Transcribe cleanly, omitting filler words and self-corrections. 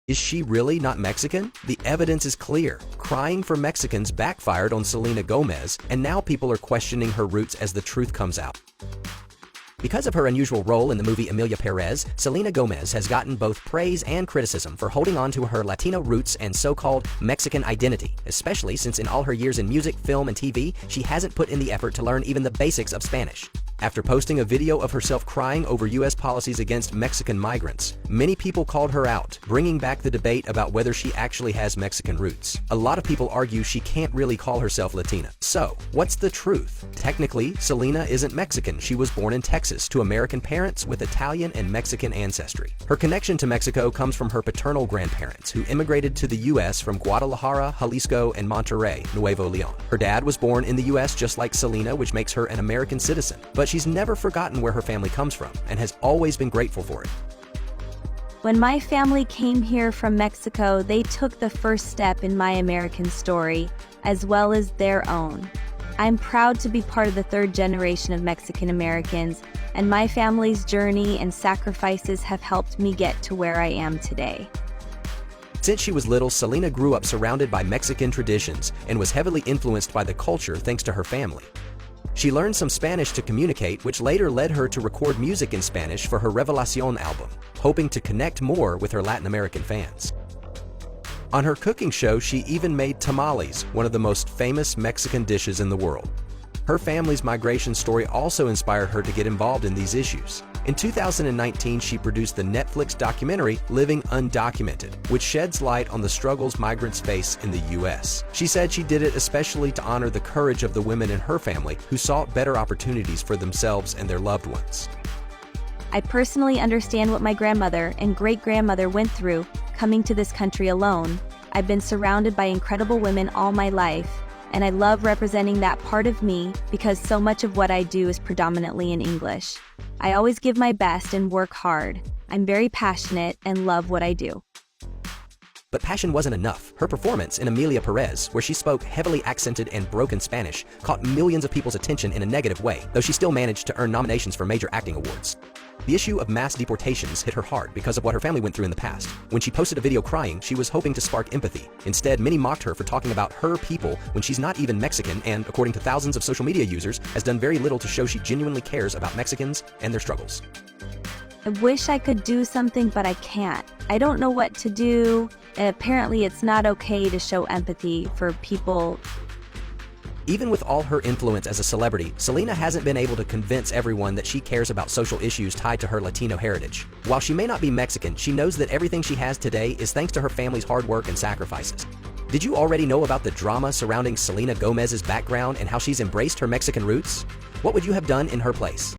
Is she really not Mexican? The evidence is clear. Crying for Mexicans backfired on SelenaGomez, and now people are questioning her roots as the truth comes out. Because of her unusual role in the movie Emilia Perez, SelenaGomez has gotten both praise and criticism for holding on to her Latino roots and so-called Mexican identity, especially since in all her years in music, film, and TV, she hasn't put in the effort to learn even the basics of Spanish. After posting a video of herself crying over U.S. policies against Mexican migrants, many people called her out, bringing back the debate about whether she actually has Mexican roots. A lot of people argue she can't really call herself Latina. So, what's the truth? Technically, Selena isn't Mexican. She was born in Texas to American parents with Italian and Mexican ancestry. Her connection to Mexico comes from her paternal grandparents, who immigrated to the U.S. from Guadalajara, Jalisco, and Monterrey, Nuevo León. Her dad was born in the U.S. just like Selena, which makes her an American citizen. But she's never forgotten where her family comes from and has always been grateful for it. When my family came here from Mexico, they took the first step in my American story, as well as their own. I'm proud to be part of the third generation of Mexican Americans, and my family's journey and sacrifices have helped me get to where I am today. Since she was little, Selena grew up surrounded by Mexican traditions and was heavily influenced by the culture thanks to her family. She learned some Spanish to communicate, which later led her to record music in Spanish for her Revelación album, hoping to connect more with her Latin American fans. On her cooking show, she even made tamales, one of the most famous Mexican dishes in the world. Her family's migration story also inspired her to get involved in these issues. In 2019, she produced the Netflix documentary Living Undocumented, which sheds light on the struggles migrants face in the U.S. She said she did it especially to honor the courage of the women in her family who sought better opportunities for themselves and their loved ones. I personally understand what my grandmother and great-grandmother went through coming to this country alone. I've been surrounded by incredible women all my life, and I love representing that part of me because so much of what I do is predominantly in English. I always give my best and work hard. I'm very passionate and love what I do. But passion wasn't enough. Her performance in Emilia Perez, where she spoke heavily accented and broken Spanish, caught millions of people's attention in a negative way, though she still managed to earn nominations for major acting awards. The issue of mass deportations hit her hard because of what her family went through in the past. When she posted a video crying, she was hoping to spark empathy. Instead, many mocked her for talking about her people when she's not even Mexican and, according to thousands of social media users, has done very little to show she genuinely cares about Mexicans and their struggles. I wish I could do something, but I can't. I don't know what to do, and apparently it's not okay to show empathy for people. Even with all her influence as a celebrity, Selena hasn't been able to convince everyone that she cares about social issues tied to her Latino heritage. While she may not be Mexican, she knows that everything she has today is thanks to her family's hard work and sacrifices. Did you already know about the drama surrounding SelenaGomez's background and how she's embraced her Mexican roots? What would you have done in her place?